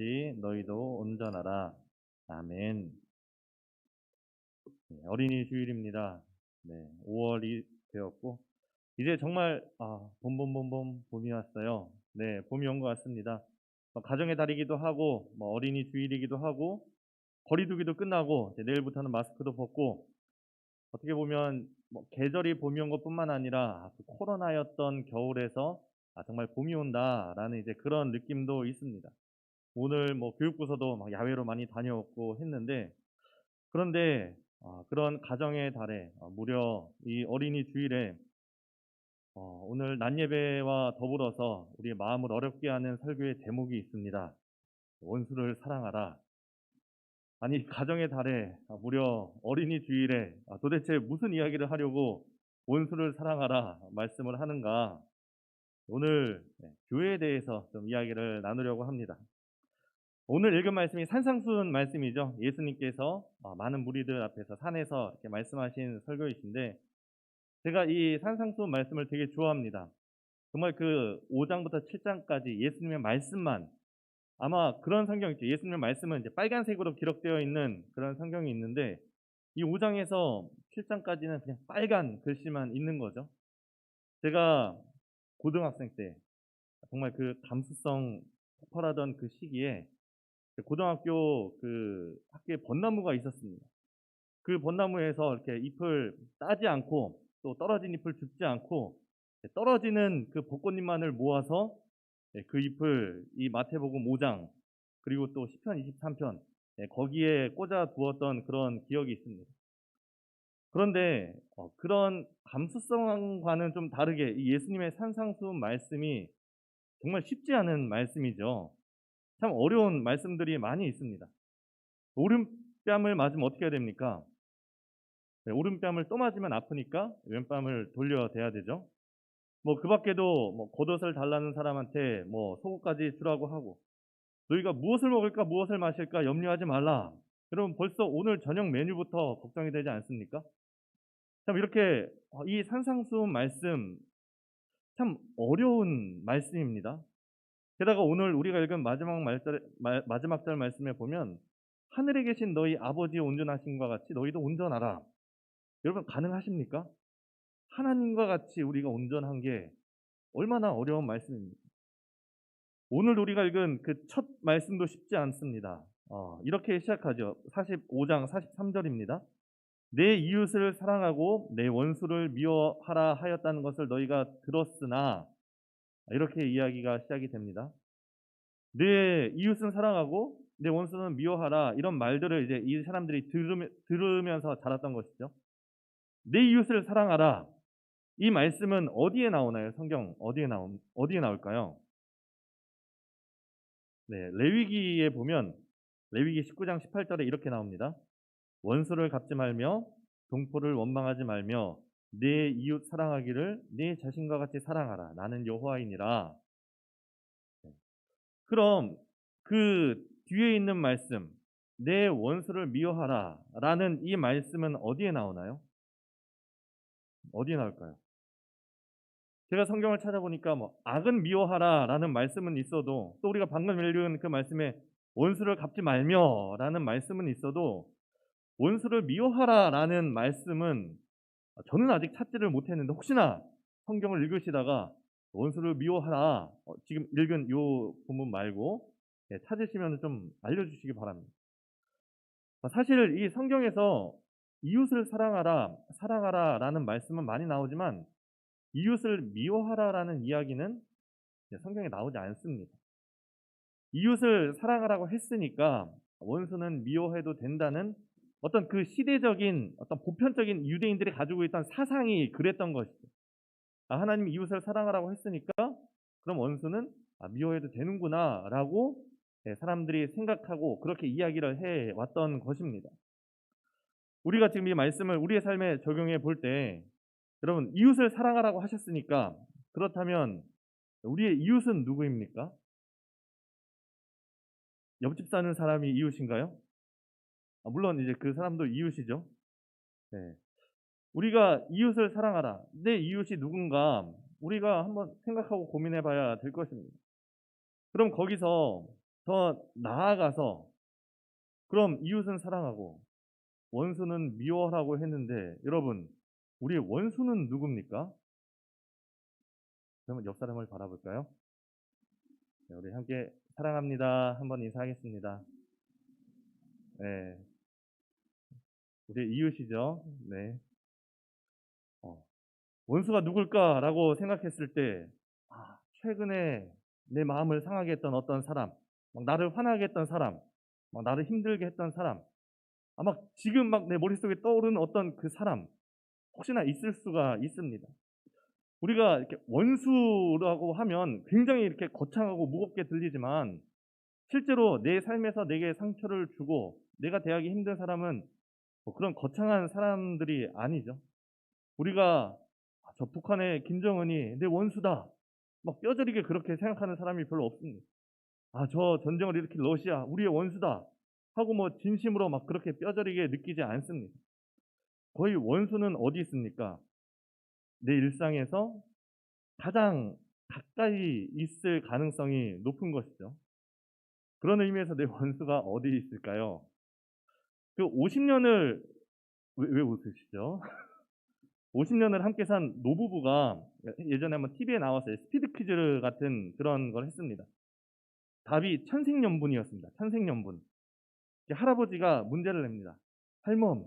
같이 너희도 온전하라. 아멘. 네, 어린이 주일입니다. 네, 5월이 되었고 이제 정말 봄 봄이 왔어요. 네, 봄이 온 것 같습니다. 가정의 달이기도 하고 어린이 주일이기도 하고 거리두기도 끝나고 이제 내일부터는 마스크도 벗고 어떻게 보면 계절이 봄이 온 것뿐만 아니라 그 코로나였던 겨울에서 정말 봄이 온다라는 이제 그런 느낌도 있습니다. 오늘 교육부서도 야외로 많이 다녀왔고 했는데 그런데 그런 가정의 달에 무려 이 어린이 주일에 오늘 낮 예배와 더불어서 우리의 마음을 어렵게 하는 설교의 제목이 있습니다. 원수를 사랑하라. 아니 가정의 달에 무려 어린이 주일에 도대체 무슨 이야기를 하려고 원수를 사랑하라 말씀을 하는가. 오늘 교회에 대해서 좀 이야기를 나누려고 합니다. 오늘 읽은 말씀이 산상수훈 말씀이죠. 예수님께서 많은 무리들 앞에서 산에서 이렇게 말씀하신 설교이신데 제가 이 산상수훈 말씀을 되게 좋아합니다. 정말 그 5장부터 7장까지 예수님의 말씀만, 아마 그런 성경 있죠. 예수님의 말씀은 이제 빨간색으로 기록되어 있는 그런 성경이 있는데 이 5장에서 7장까지는 그냥 빨간 글씨만 있는 거죠. 제가 고등학생 때 정말 그 감수성 폭발하던 그 시기에 고등학교 그 학교에 벚나무가 있었습니다. 그 벚나무에서 이렇게 잎을 따지 않고 또 떨어진 잎을 줍지 않고 떨어지는 그 벚꽃잎만을 모아서 그 잎을 이 마태복음 5장 그리고 또 시편 23편 거기에 꽂아 두었던 그런 기억이 있습니다. 그런데 그런 감수성과는 좀 다르게 이 예수님의 산상수훈 말씀이 정말 쉽지 않은 말씀이죠. 참 어려운 말씀들이 많이 있습니다. 오른뺨을 맞으면 어떻게 해야 됩니까? 네, 오른뺨을 또 맞으면 아프니까 왼뺨을 돌려대야 되죠. 그 밖에도 겉옷을 달라는 사람한테 속옷까지 주라고 하고 너희가 무엇을 먹을까 무엇을 마실까 염려하지 말라. 여러분 벌써 오늘 저녁 메뉴부터 걱정이 되지 않습니까? 참 이렇게 이 산상수훈 말씀 참 어려운 말씀입니다. 게다가 오늘 우리가 읽은 마지막 절 말씀에 보면 하늘에 계신 너희 아버지의 온전하심과 같이 너희도 온전하라. 여러분 가능하십니까? 하나님과 같이 우리가 온전한 게 얼마나 어려운 말씀입니까? 오늘 우리가 읽은 그 첫 말씀도 쉽지 않습니다. 이렇게 시작하죠. 45장 43절입니다. 내 이웃을 사랑하고 내 원수를 미워하라 하였다는 것을 너희가 들었으나 이렇게 이야기가 시작이 됩니다. 내 이웃은 사랑하고 내 원수는 미워하라 이런 말들을 이제 이 사람들이 들으면서 자랐던 것이죠. 내 이웃을 사랑하라 이 말씀은 어디에 나오나요? 성경 어디에 나올까요? 네, 레위기에 보면 레위기 19장 18절에 이렇게 나옵니다. 원수를 갚지 말며 동포를 원망하지 말며 내 이웃 사랑하기를 내 자신과 같이 사랑하라. 나는 여호와이니라. 그럼 그 뒤에 있는 말씀 내 원수를 미워하라 라는 이 말씀은 어디에 나오나요? 어디에 나올까요? 제가 성경을 찾아보니까 악은 미워하라 라는 말씀은 있어도 또 우리가 방금 읽은 그 말씀에 원수를 갚지 말며 라는 말씀은 있어도 원수를 미워하라 라는 말씀은 저는 아직 찾지를 못했는데 혹시나 성경을 읽으시다가 원수를 미워하라 지금 읽은 요 본문 말고 찾으시면 좀 알려주시기 바랍니다. 사실 이 성경에서 이웃을 사랑하라 라는 말씀은 많이 나오지만 이웃을 미워하라 라는 이야기는 성경에 나오지 않습니다. 이웃을 사랑하라고 했으니까 원수는 미워해도 된다는 어떤 그 시대적인 어떤 보편적인 유대인들이 가지고 있던 사상이 그랬던 것이죠. 하나님이 이웃을 사랑하라고 했으니까 그럼 원수는 미워해도 되는구나 라고 사람들이 생각하고 그렇게 이야기를 해왔던 것입니다. 우리가 지금 이 말씀을 우리의 삶에 적용해 볼 때 여러분 이웃을 사랑하라고 하셨으니까 그렇다면 우리의 이웃은 누구입니까? 옆집 사는 사람이 이웃인가요? 물론 이제 그 사람도 이웃이죠. 네. 우리가 이웃을 사랑하라. 내 이웃이 누군가 우리가 한번 생각하고 고민해 봐야 될 것입니다. 그럼 거기서 더 나아가서 그럼 이웃은 사랑하고 원수는 미워하라고 했는데 여러분 우리의 원수는 누굽니까? 그러면 옆 사람을 바라볼까요? 네, 우리 함께 사랑합니다. 한번 인사하겠습니다. 네, 우리 이웃이죠. 네. 어, 원수가 누굴까라고 생각했을 때, 최근에 내 마음을 상하게 했던 어떤 사람, 막 나를 화나게 했던 사람, 막 나를 힘들게 했던 사람, 아마 지금 막 내 머릿속에 떠오르는 어떤 그 사람, 혹시나 있을 수가 있습니다. 우리가 이렇게 원수라고 하면 굉장히 이렇게 거창하고 무겁게 들리지만, 실제로 내 삶에서 내게 상처를 주고 내가 대하기 힘든 사람은 뭐 그런 거창한 사람들이 아니죠. 우리가 저 북한의 김정은이 내 원수다. 막 뼈저리게 그렇게 생각하는 사람이 별로 없습니다. 저 전쟁을 일으킨 러시아, 우리의 원수다. 하고 뭐 진심으로 막 그렇게 뼈저리게 느끼지 않습니다. 거의 원수는 어디 있습니까? 내 일상에서 가장 가까이 있을 가능성이 높은 것이죠. 그런 의미에서 내 원수가 어디 있을까요? 그 50년을, 왜 웃으시죠? 50년을 함께 산 노부부가 예전에 한번 TV에 나왔어요. 스피드 퀴즈 같은 그런 걸 했습니다. 답이 천생연분이었습니다. 천생연분. 할아버지가 문제를 냅니다. 할멈,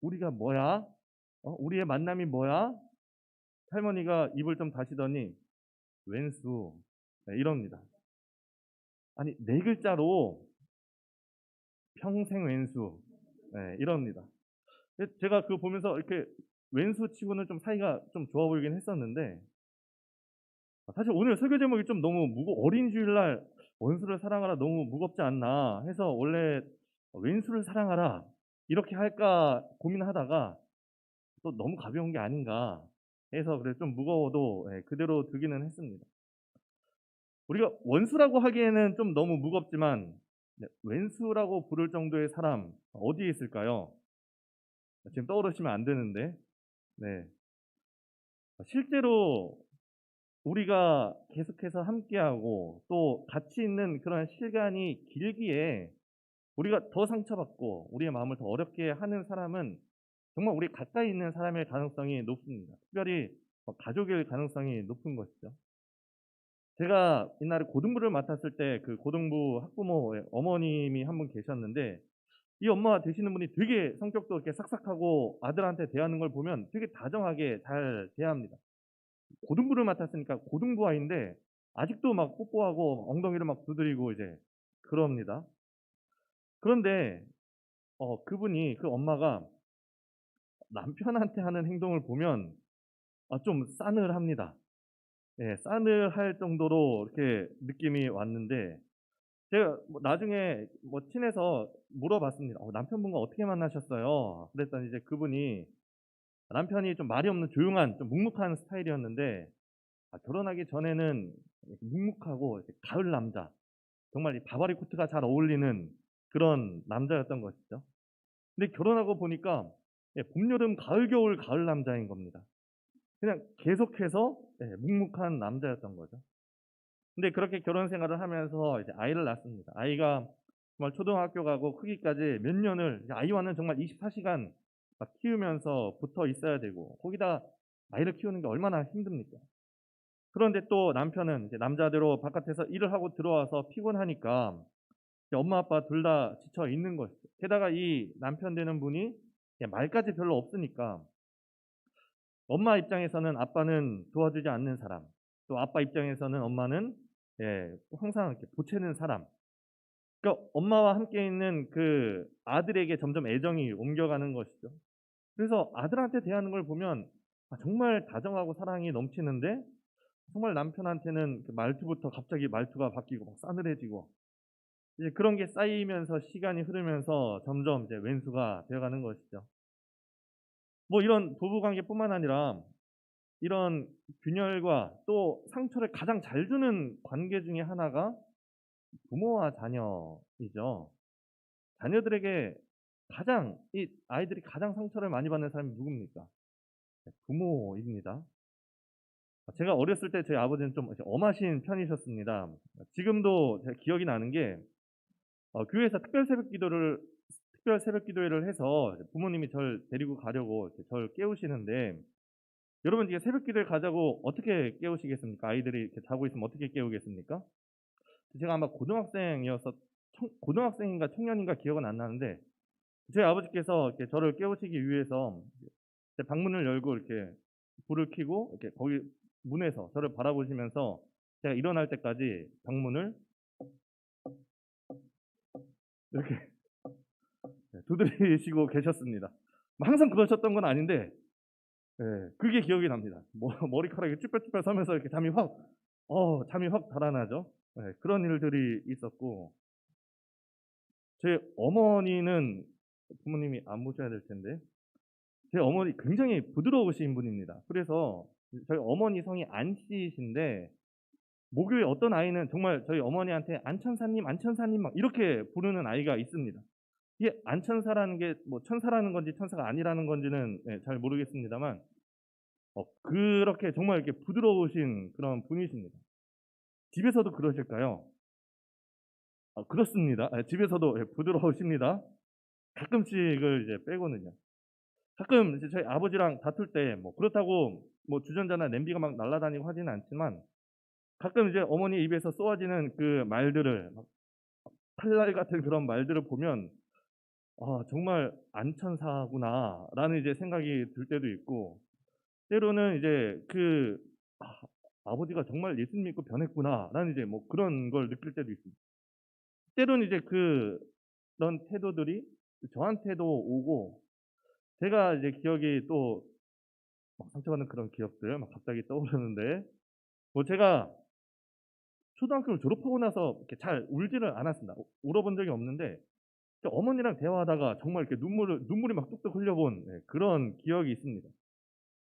우리가 뭐야? 우리의 만남이 뭐야? 할머니가 입을 좀 다시더니 왼수. 네, 이럽니다. 아니, 네 글자로 평생 왼수. 네, 이럽니다. 제가 그거 보면서 이렇게 왼수 치고는 좀 사이가 좀 좋아 보이긴 했었는데, 사실 오늘 설교 제목이 좀 너무 어린 주일날 원수를 사랑하라 너무 무겁지 않나 해서 원래 왼수를 사랑하라 이렇게 할까 고민하다가 또 너무 가벼운 게 아닌가 해서 그래 좀 무거워도 그대로 두기는 했습니다. 우리가 원수라고 하기에는 좀 너무 무겁지만 왼수라고 부를 정도의 사람 어디에 있을까요? 지금 떠오르시면 안 되는데, 네. 실제로 우리가 계속해서 함께하고 또 같이 있는 그런 시간이 길기에 우리가 더 상처받고 우리의 마음을 더 어렵게 하는 사람은 정말 우리 가까이 있는 사람일 가능성이 높습니다. 특별히 가족일 가능성이 높은 것이죠. 제가 옛날에 고등부를 맡았을 때 그 고등부 학부모의 어머님이 한 분 계셨는데, 이 엄마 되시는 분이 되게 성격도 이렇게 싹싹하고 아들한테 대하는 걸 보면 되게 다정하게 잘 대합니다. 고등부를 맡았으니까 고등부 아이인데 아직도 막 뽀뽀하고 엉덩이를 막 두드리고 이제 그럽니다. 그런데 그분이 그 엄마가 남편한테 하는 행동을 보면 좀 싸늘합니다. 예, 싸늘할 정도로 이렇게 느낌이 왔는데 제가 뭐 나중에 뭐 친해서 물어봤습니다. 남편분과 어떻게 만나셨어요? 그랬더니 이제 그분이 남편이 좀 말이 없는 조용한 좀 묵묵한 스타일이었는데 결혼하기 전에는 이렇게 묵묵하고 이렇게 가을 남자, 정말 이 바바리 코트가 잘 어울리는 그런 남자였던 것이죠. 근데 결혼하고 보니까 봄, 여름, 가을, 겨울, 가을 남자인 겁니다. 그냥 계속해서 묵묵한 남자였던 거죠. 근데 그렇게 결혼 생활을 하면서 이제 아이를 낳습니다. 아이가 정말 초등학교 가고 크기까지 몇 년을 아이와는 정말 24시간 막 키우면서 붙어 있어야 되고 거기다 아이를 키우는 게 얼마나 힘듭니까? 그런데 또 남편은 이제 남자대로 바깥에서 일을 하고 들어와서 피곤하니까 이제 엄마 아빠 둘 다 지쳐 있는 것이죠. 게다가 이 남편 되는 분이 말까지 별로 없으니까 엄마 입장에서는 아빠는 도와주지 않는 사람, 또 아빠 입장에서는 엄마는 항상 이렇게 보채는 사람. 그러니까 엄마와 함께 있는 그 아들에게 점점 애정이 옮겨가는 것이죠. 그래서 아들한테 대하는 걸 보면 정말 다정하고 사랑이 넘치는데 정말 남편한테는 그 말투부터 갑자기 말투가 바뀌고 막 싸늘해지고 이제 그런 게 쌓이면서 시간이 흐르면서 점점 이제 왼수가 되어가는 것이죠. 뭐 이런 부부관계뿐만 아니라 이런 균열과 또 상처를 가장 잘 주는 관계 중에 하나가 부모와 자녀이죠. 자녀들에게 이 아이들이 가장 상처를 많이 받는 사람이 누굽니까? 부모입니다. 제가 어렸을 때 저희 아버지는 좀 엄하신 편이셨습니다. 지금도 제가 기억이 나는 게 교회에서 특별 새벽 기도회를 해서 부모님이 저를 데리고 가려고 이렇게 저를 깨우시는데, 여러분 이게 새벽 기도회 가자고 어떻게 깨우시겠습니까? 아이들이 이렇게 자고 있으면 어떻게 깨우겠습니까? 제가 아마 고등학생인가 청년인가 기억은 안 나는데, 저희 아버지께서 이렇게 저를 깨우시기 위해서 이제 방문을 열고 이렇게 불을 켜고 이렇게 거기 문에서 저를 바라보시면서 제가 일어날 때까지 방문을 이렇게 두드리시고 계셨습니다. 뭐 항상 그러셨던 건 아닌데, 그게 기억이 납니다. 뭐 머리카락이 쭈뼛쭈뼛 서면서 이렇게 잠이 확 달아나죠. 그런 일들이 있었고, 제 어머니는 부모님이 안 보셔야 될 텐데, 제 어머니 굉장히 부드러우신 분입니다. 그래서 저희 어머니 성이 안씨이신데, 모교의 어떤 아이는 정말 저희 어머니한테 안천사님, 안천사님 막 이렇게 부르는 아이가 있습니다. 이게 안천사라는 게 뭐 천사라는 건지 천사가 아니라는 건지는 잘 모르겠습니다만, 그렇게 정말 이렇게 부드러우신 그런 분이십니다. 집에서도 그러실까요? 그렇습니다. 집에서도 부드러우십니다. 가끔씩을 이제 빼고는요. 가끔 이제 저희 아버지랑 다툴 때 뭐 그렇다고 뭐 주전자나 냄비가 막 날아다니고 하지는 않지만, 가끔 이제 어머니 입에서 쏘아지는 그 말들을 막 칼날 같은 그런 말들을 보면, 정말 안천사구나라는 이제 생각이 들 때도 있고, 때로는 이제 아, 아버지가 정말 예수 믿고 변했구나라는 이제 뭐 그런 걸 느낄 때도 있습니다. 때로는 이제 그런 태도들이 저한테도 오고, 제가 이제 기억이 또 막 상처받는 그런 기억들 막 갑자기 떠오르는데, 뭐 제가 초등학교를 졸업하고 나서 이렇게 잘 울지를 않았습니다. 울어본 적이 없는데, 어머니랑 대화하다가 정말 이렇게 눈물이 막 뚝뚝 흘려본 그런 기억이 있습니다.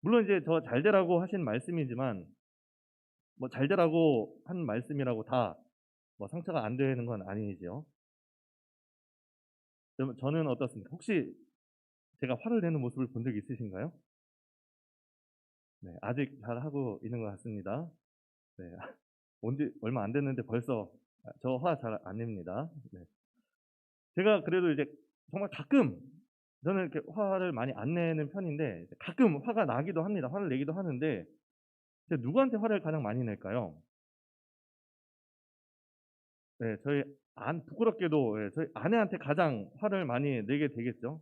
물론 이제 저 잘 되라고 하신 말씀이지만, 뭐 잘 되라고 한 말씀이라고 다 뭐 상처가 안 되는 건 아니죠. 그러면 저는 어떻습니까? 혹시 제가 화를 내는 모습을 본 적 있으신가요? 네, 아직 잘하고 있는 것 같습니다. 네, 온지 얼마 안 됐는데 벌써 저 화 잘 안 냅니다. 네. 제가 그래도 이제 정말 가끔, 저는 이렇게 화를 많이 안 내는 편인데 가끔 화가 나기도 합니다. 화를 내기도 하는데, 제가 누구한테 화를 가장 많이 낼까요? 네, 부끄럽게도 저희 아내한테 가장 화를 많이 내게 되겠죠.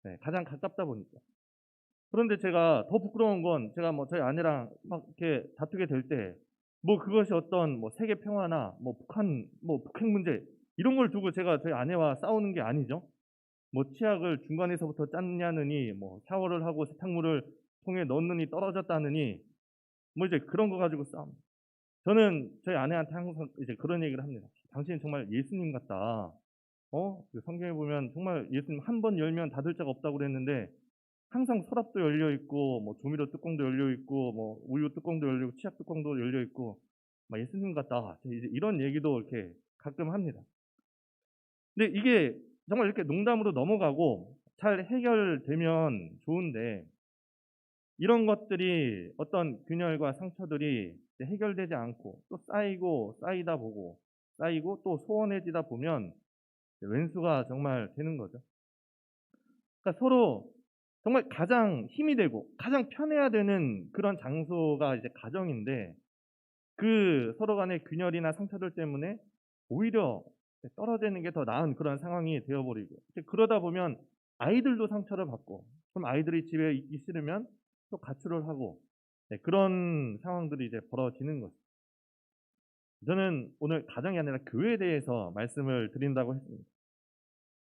네, 가장 가깝다 보니까. 그런데 제가 더 부끄러운 건, 제가 뭐 저희 아내랑 막 이렇게 다투게 될 때, 뭐 그것이 어떤 뭐 세계 평화나 뭐 북핵 문제 이런 걸 두고 제가 저희 아내와 싸우는 게 아니죠. 뭐 치약을 중간에서부터 짰냐느니, 뭐 샤워를 하고 세탁물을 통에 넣느니 떨어졌다느니, 뭐 이제 그런 거 가지고 싸움. 저는 저희 아내한테 항상 이제 그런 얘기를 합니다. 당신은 정말 예수님 같다. 그 성경에 보면 정말 예수님 한 번 열면 닫을 자가 없다고 그랬는데, 항상 서랍도 열려 있고, 뭐 조미료 뚜껑도 열려 있고, 뭐 우유 뚜껑도 열려 있고, 치약 뚜껑도 열려 있고, 막 예수님 같다. 이제 이런 얘기도 이렇게 가끔 합니다. 근데 이게 정말 이렇게 농담으로 넘어가고 잘 해결되면 좋은데, 이런 것들이 어떤 균열과 상처들이 이제 해결되지 않고 또 쌓이고 쌓이다 보고 쌓이고 또 소원해지다 보면 왼수가 정말 되는 거죠. 그러니까 서로 정말 가장 힘이 되고 가장 편해야 되는 그런 장소가 이제 가정인데, 그 서로 간의 균열이나 상처들 때문에 오히려 떨어지는 게 더 나은 그런 상황이 되어버리고, 이제 그러다 보면 아이들도 상처를 받고, 그럼 아이들이 집에 있기 싫으면 또 가출을 하고, 그런 상황들이 이제 벌어지는 거죠. 저는 오늘 가정이 아니라 교회에 대해서 말씀을 드린다고 했습니다.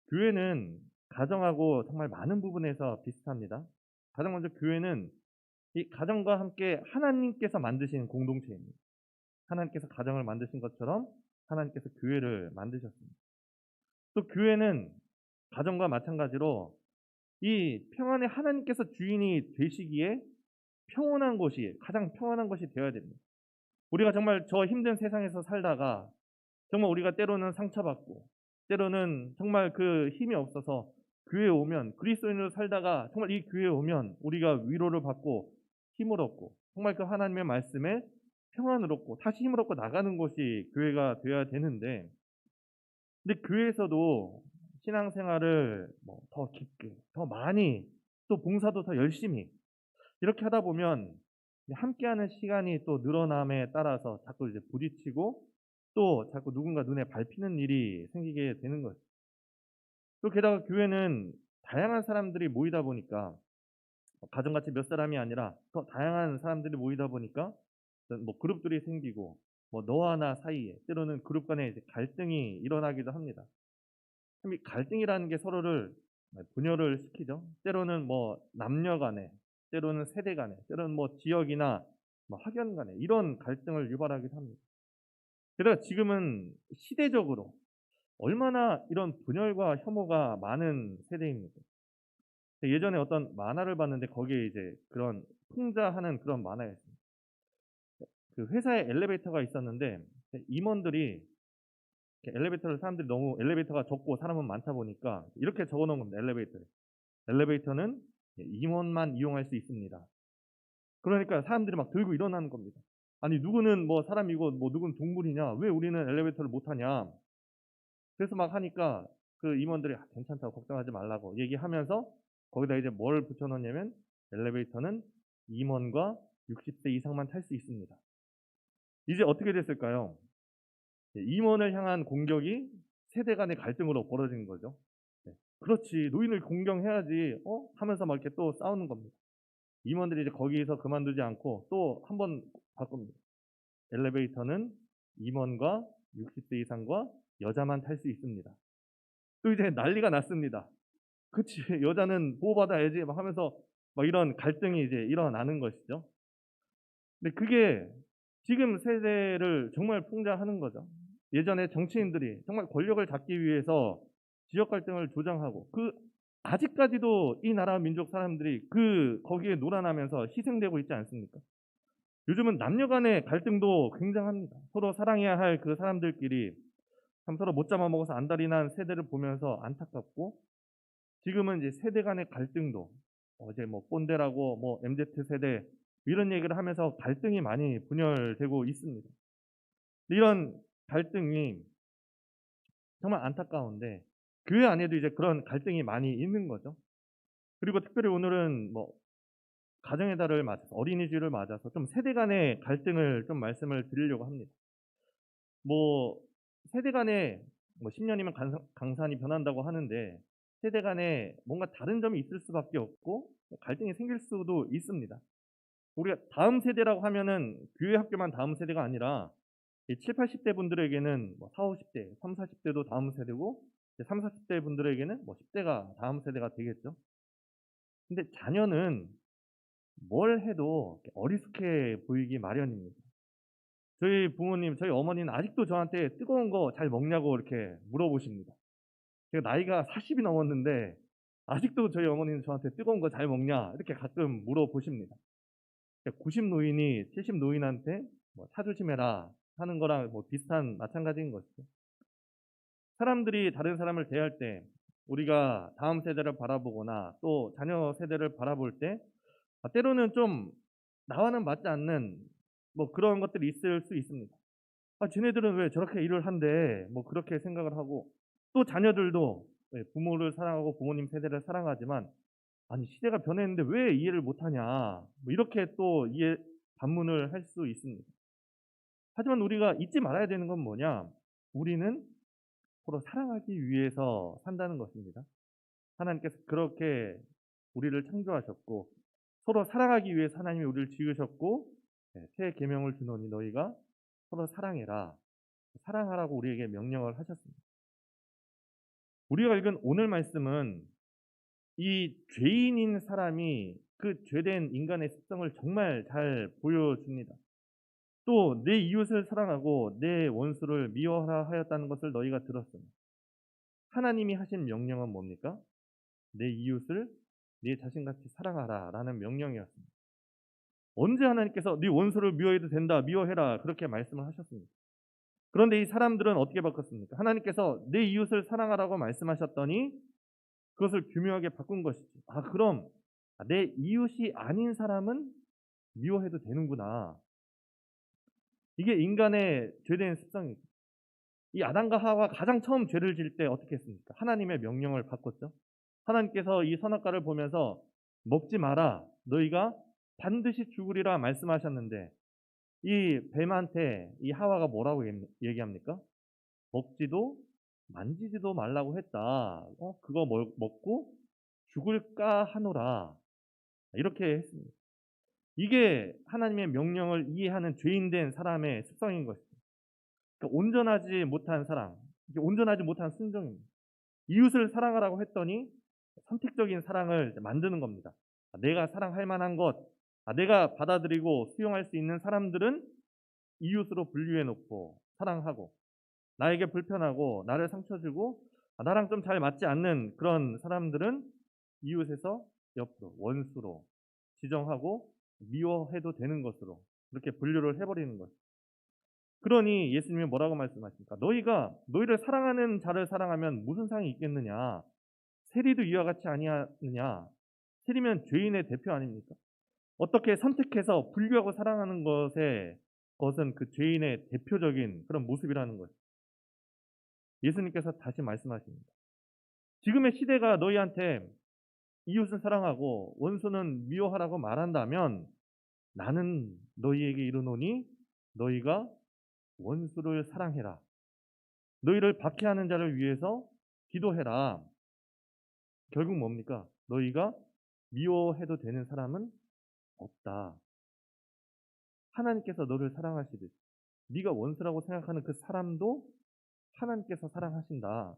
교회는 가정하고 정말 많은 부분에서 비슷합니다. 가장 먼저 교회는 이 가정과 함께 하나님께서 만드신 공동체입니다. 하나님께서 가정을 만드신 것처럼 하나님께서 교회를 만드셨습니다. 또 교회는 가정과 마찬가지로 이 평안의 하나님께서 주인이 되시기에 가장 평안한 곳이 되어야 됩니다. 우리가 정말 저 힘든 세상에서 살다가 정말 우리가 때로는 상처받고 때로는 정말 그 힘이 없어서 교회에 오면, 그리스도인으로 살다가 정말 이 교회에 오면 우리가 위로를 받고 힘을 얻고 정말 그 하나님의 말씀에 평안을 얻고 다시 힘을 얻고 나가는 곳이 교회가 되어야 되는데, 근데 교회에서도 신앙생활을 뭐 더 깊게, 더 많이, 또 봉사도 더 열심히 이렇게 하다 보면 함께하는 시간이 또 늘어남에 따라서 자꾸 이제 부딪히고 또 자꾸 누군가 눈에 밟히는 일이 생기게 되는 거죠. 또 게다가 교회는 다양한 사람들이 모이다 보니까 가정같이 몇 사람이 아니라 더 다양한 사람들이 모이다 보니까 어떤 뭐 그룹들이 생기고 뭐 너와 나 사이에 때로는 그룹 간에 이제 갈등이 일어나기도 합니다. 참 이 갈등이라는 게 서로를 분열을 시키죠. 때로는 뭐 남녀 간에, 때로는 세대 간에, 때로는 뭐 지역이나 뭐 학연 간에 이런 갈등을 유발하기도 합니다. 게다가 지금은 시대적으로 얼마나 이런 분열과 혐오가 많은 세대입니까? 예전에 어떤 만화를 봤는데 거기에 이제 그런 풍자하는 그런 만화였습니다. 그 회사에 엘리베이터가 있었는데 임원들이 이렇게 엘리베이터를 사람들이 너무 엘리베이터가 적고 사람은 많다 보니까 이렇게 적어 놓은 겁니다. 엘리베이터에. 엘리베이터는 임원만 이용할 수 있습니다. 그러니까 사람들이 막 들고 일어나는 겁니다. 아니 누구는 뭐 사람이고 뭐 누구는 동물이냐? 왜 우리는 엘리베이터를 못 타냐? 그래서 막 하니까 그 임원들이 괜찮다고 걱정하지 말라고 얘기하면서 거기다 이제 뭘 붙여 놓냐면 엘리베이터는 임원과 60세 이상만 탈 수 있습니다. 이제 어떻게 됐을까요? 임원을 향한 공격이 세대 간의 갈등으로 벌어진 거죠. 네. 그렇지. 노인을 공경해야지. 하면서 막 이렇게 또 싸우는 겁니다. 임원들이 이제 거기서 그만두지 않고 또 한 번 바꿉니다. 엘리베이터는 임원과 60세 이상과 여자만 탈 수 있습니다. 또 이제 난리가 났습니다. 그치. 여자는 보호받아야지. 막 하면서 막 이런 갈등이 이제 일어나는 것이죠. 근데 그게 지금 세대를 정말 풍자하는 거죠. 예전에 정치인들이 정말 권력을 잡기 위해서 지역 갈등을 조장하고 아직까지도 이 나라 민족 사람들이 거기에 놀아나면서 희생되고 있지 않습니까? 요즘은 남녀 간의 갈등도 굉장합니다. 서로 사랑해야 할 그 사람들끼리 참 서로 못 잡아먹어서 안달이 난 세대를 보면서 안타깝고 지금은 이제 세대 간의 갈등도 어제 뭐 꼰대라고 뭐 MZ 세대 이런 얘기를 하면서 갈등이 많이 분열되고 있습니다. 이런 갈등이 정말 안타까운데 교회 안에도 이제 그런 갈등이 많이 있는 거죠. 그리고 특별히 오늘은 뭐 가정의 달을 맞아서 어린이주일을 맞아서 좀 세대 간의 갈등을 좀 말씀을 드리려고 합니다. 뭐 세대 간에 뭐 10년이면 강산이 변한다고 하는데 세대 간에 뭔가 다른 점이 있을 수밖에 없고 갈등이 생길 수도 있습니다. 우리가 다음 세대라고 하면은 교회 학교만 다음 세대가 아니라 7, 80대 분들에게는 뭐 4, 50대, 3, 40대도 다음 세대고 3, 40대 분들에게는 뭐 10대가 다음 세대가 되겠죠. 근데 자녀는 뭘 해도 어리숙해 보이기 마련입니다. 저희 부모님, 저희 어머니는 아직도 저한테 뜨거운 거 잘 먹냐고 이렇게 물어보십니다. 제가 나이가 40이 넘었는데 아직도 저희 어머니는 저한테 뜨거운 거 잘 먹냐 이렇게 가끔 물어보십니다. 90 노인이 70 노인한테 뭐 차 조심해라 하는 거랑 뭐 비슷한 마찬가지인 것이죠. 사람들이 다른 사람을 대할 때 우리가 다음 세대를 바라보거나 또 자녀 세대를 바라볼 때 때로는 좀 나와는 맞지 않는 뭐 그런 것들이 있을 수 있습니다. 쟤네들은 왜 저렇게 일을 한대? 뭐 그렇게 생각을 하고 또 자녀들도 부모를 사랑하고 부모님 세대를 사랑하지만 아니 시대가 변했는데 왜 이해를 못하냐? 뭐 이렇게 또 반문을 할 수 있습니다. 하지만 우리가 잊지 말아야 되는 건 뭐냐? 우리는 서로 사랑하기 위해서 산다는 것입니다. 하나님께서 그렇게 우리를 창조하셨고 서로 사랑하기 위해서 하나님이 우리를 지으셨고 새 계명을 주노니 너희가 서로 사랑해라. 사랑하라고 우리에게 명령을 하셨습니다. 우리가 읽은 오늘 말씀은 이 죄인인 사람이 그 죄된 인간의 습성을 정말 잘 보여줍니다. 또 내 이웃을 사랑하고 내 원수를 미워하라 하였다는 것을 너희가 들었습니다. 하나님이 하신 명령은 뭡니까? 내 이웃을 네 자신같이 사랑하라 라는 명령이었습니다. 언제 하나님께서 네 원수를 미워해도 된다, 미워해라 그렇게 말씀을 하셨습니다. 그런데 이 사람들은 어떻게 바꿨습니까? 하나님께서 내 이웃을 사랑하라고 말씀하셨더니 그것을 교묘하게 바꾼 것이죠. 그럼 내 이웃이 아닌 사람은 미워해도 되는구나. 이게 인간의 죄된 습성이죠. 이 아담과 하와가 가장 처음 죄를 지을 때 어떻게 했습니까? 하나님의 명령을 바꿨죠. 하나님께서 이 선악과를 보면서 먹지 마라. 너희가 반드시 죽으리라 말씀하셨는데 이 뱀한테 이 하와가 뭐라고 얘기합니까? 먹지도 만지지도 말라고 했다. 그거 먹고 죽을까 하노라. 이렇게 했습니다. 이게 하나님의 명령을 이해하는 죄인된 사람의 습성인 것입니다. 그러니까 온전하지 못한 사랑, 이게 온전하지 못한 순종입니다. 이웃을 사랑하라고 했더니 선택적인 사랑을 만드는 겁니다. 내가 사랑할 만한 것, 내가 받아들이고 수용할 수 있는 사람들은 이웃으로 분류해 놓고 사랑하고, 나에게 불편하고 나를 상처 주고 나랑 좀 잘 맞지 않는 그런 사람들은 이웃에서 옆으로 원수로 지정하고 미워해도 되는 것으로 그렇게 분류를 해버리는 것. 그러니 예수님이 뭐라고 말씀하십니까? 너희가 너희를 사랑하는 자를 사랑하면 무슨 상이 있겠느냐? 세리도 이와 같이 아니하느냐? 세리면 죄인의 대표 아닙니까? 어떻게 선택해서 분류하고 사랑하는 것은 그 죄인의 대표적인 그런 모습이라는 것. 예수님께서 다시 말씀하십니다. 지금의 시대가 너희한테 이웃을 사랑하고 원수는 미워하라고 말한다면 나는 너희에게 이르노니 너희가 원수를 사랑해라. 너희를 박해하는 자를 위해서 기도해라. 결국 뭡니까? 너희가 미워해도 되는 사람은 없다. 하나님께서 너를 사랑하시듯 네가 원수라고 생각하는 그 사람도 하나님께서 사랑하신다.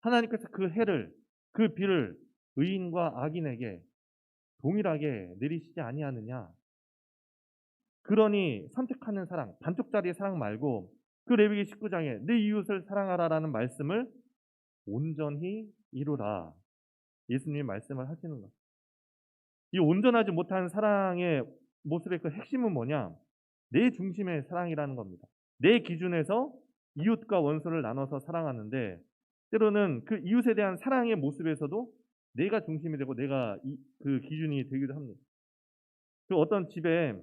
하나님께서 그 해를, 그 비를 의인과 악인에게 동일하게 내리시지 아니하느냐. 그러니 선택하는 사랑, 반쪽짜리의 사랑 말고 그 레위기 19장에 내 이웃을 사랑하라라는 말씀을 온전히 이루라. 예수님이 말씀을 하시는 것. 이 온전하지 못한 사랑의 모습의 그 핵심은 뭐냐? 내 중심의 사랑이라는 겁니다. 내 기준에서 이웃과 원수를 나눠서 사랑하는데 때로는 그 이웃에 대한 사랑의 모습에서도 내가 중심이 되고 내가 그 기준이 되기도 합니다. 그 어떤 집에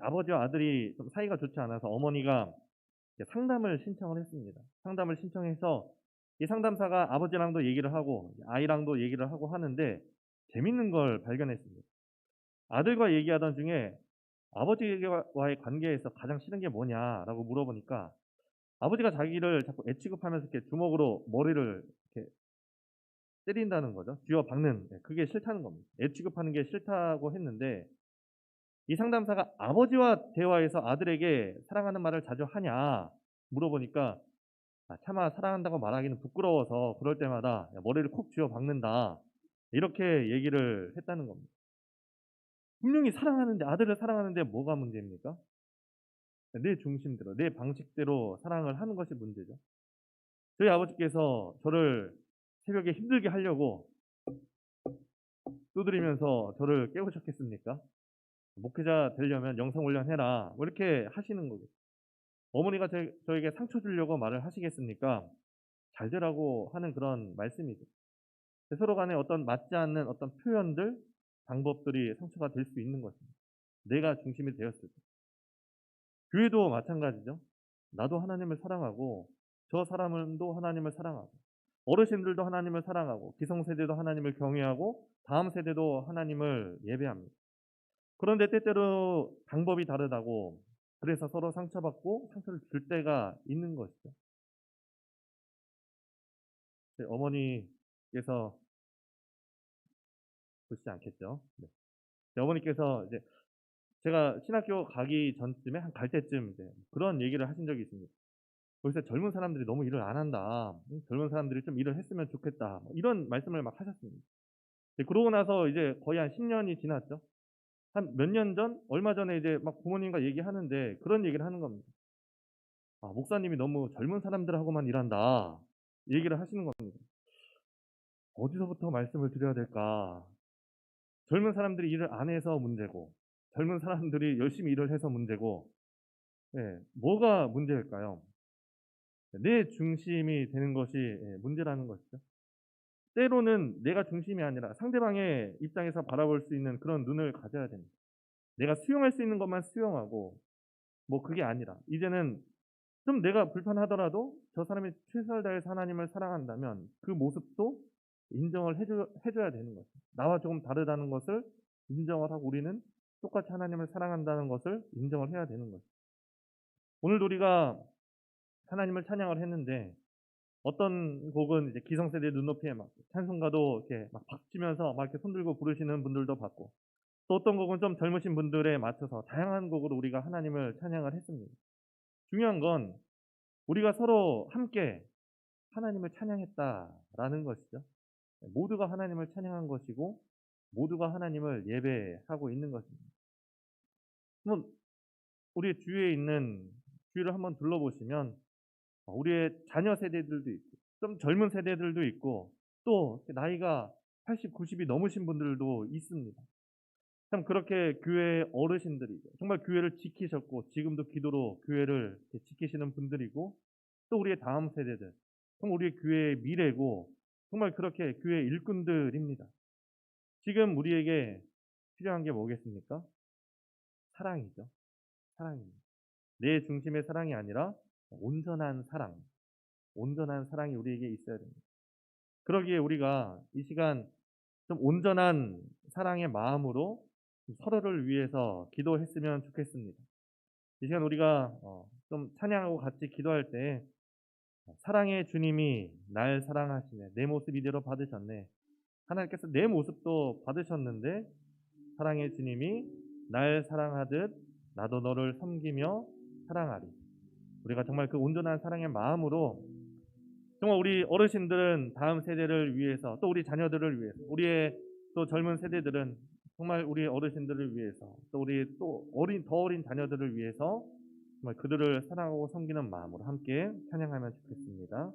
아버지와 아들이 좀 사이가 좋지 않아서 어머니가 상담을 신청을 했습니다. 상담을 신청해서 이 상담사가 아버지랑도 얘기를 하고 아이랑도 얘기를 하고 하는데 재밌는 걸 발견했습니다. 아들과 얘기하던 중에 아버지와의 관계에서 가장 싫은 게 뭐냐라고 물어보니까 아버지가 자기를 자꾸 애취급하면서 이렇게 주먹으로 머리를 이렇게 때린다는 거죠. 쥐어 박는, 그게 싫다는 겁니다. 애취급하는 게 싫다고 했는데 이 상담사가 아버지와 대화에서 아들에게 사랑하는 말을 자주 하냐 물어보니까 차마 사랑한다고 말하기는 부끄러워서 그럴 때마다 머리를 콕 쥐어 박는다. 이렇게 얘기를 했다는 겁니다. 분명히 사랑하는데, 아들을 사랑하는데 뭐가 문제입니까? 내 중심대로, 내 방식대로 사랑을 하는 것이 문제죠. 저희 아버지께서 저를 새벽에 힘들게 하려고 두드리면서 저를 깨우셨겠습니까? 목회자 되려면 영성훈련해라. 뭐 이렇게 하시는 거죠. 어머니가 저에게 상처 주려고 말을 하시겠습니까? 잘 되라고 하는 그런 말씀이죠. 서로 간에 어떤 맞지 않는 어떤 표현들, 방법들이 상처가 될 수 있는 것입니다. 내가 중심이 되었을 때. 교회도 마찬가지죠. 나도 하나님을 사랑하고 저 사람도 하나님을 사랑하고 어르신들도 하나님을 사랑하고 기성세대도 하나님을 경외하고 다음 세대도 하나님을 예배합니다. 그런데 때때로 방법이 다르다고 그래서 서로 상처받고 상처를 줄 때가 있는 것이죠. 어머니께서 보시지 않겠죠. 네. 어머니께서 이제 제가 신학교 가기 전쯤에 갈 때쯤 이제 그런 얘기를 하신 적이 있습니다. 거기서 젊은 사람들이 너무 일을 안 한다. 젊은 사람들이 좀 일을 했으면 좋겠다. 뭐 이런 말씀을 막 하셨습니다. 그러고 나서 이제 거의 한 10년이 지났죠. 한 몇 년 전, 얼마 전에 이제 막 부모님과 얘기하는데 그런 얘기를 하는 겁니다. 목사님이 너무 젊은 사람들하고만 일한다. 얘기를 하시는 겁니다. 어디서부터 말씀을 드려야 될까? 젊은 사람들이 일을 안 해서 문제고, 젊은 사람들이 열심히 일을 해서 문제고, 뭐가 문제일까요? 내 중심이 되는 것이 문제라는 것이죠. 때로는 내가 중심이 아니라 상대방의 입장에서 바라볼 수 있는 그런 눈을 가져야 됩니다. 내가 수용할 수 있는 것만 수용하고, 뭐 그게 아니라 이제는 좀 내가 불편하더라도 저 사람이 최선을 다해서 하나님을 사랑한다면 그 모습도 인정을 해줘야 되는 거죠. 나와 조금 다르다는 것을 인정을 하고 우리는 똑같이 하나님을 사랑한다는 것을 인정을 해야 되는 거죠. 오늘도 우리가 하나님을 찬양을 했는데 어떤 곡은 이제 기성세대 눈높이에 막 찬송가도 이렇게 막 박치면서 막 이렇게 손들고 부르시는 분들도 봤고, 또 어떤 곡은 좀 젊으신 분들에 맞춰서 다양한 곡으로 우리가 하나님을 찬양을 했습니다. 중요한 건 우리가 서로 함께 하나님을 찬양했다라는 것이죠. 모두가 하나님을 찬양한 것이고 모두가 하나님을 예배하고 있는 것입니다. 그럼 우리 주위에 있는 주위를 한번 둘러보시면 우리의 자녀 세대들도 있고 좀 젊은 세대들도 있고 또 나이가 80, 90이 넘으신 분들도 있습니다. 참 그렇게 교회 어르신들이고 정말 교회를 지키셨고 지금도 기도로 교회를 지키시는 분들이고 또 우리의 다음 세대들, 정말 우리의 교회의 미래고 정말 그렇게 교회의 일꾼들입니다. 지금 우리에게 필요한 게 뭐겠습니까? 사랑이죠. 사랑입니다. 내 중심의 사랑이 아니라 온전한 사랑, 온전한 사랑이 우리에게 있어야 됩니다. 그러기에 우리가 이 시간 좀 온전한 사랑의 마음으로 서로를 위해서 기도했으면 좋겠습니다. 이 시간 우리가 좀 찬양하고 같이 기도할 때 사랑의 주님이 날 사랑하시네, 내 모습 이대로 받으셨네, 하나님께서 내 모습도 받으셨는데 사랑의 주님이 날 사랑하듯 나도 너를 섬기며 사랑하리. 우리가 정말 그 온전한 사랑의 마음으로 정말 우리 어르신들은 다음 세대를 위해서 또 우리 자녀들을 위해서 우리의 또 젊은 세대들은 정말 우리 어르신들을 위해서 또 우리 또 더 어린 자녀들을 위해서 정말 그들을 사랑하고 섬기는 마음으로 함께 찬양하면 좋겠습니다.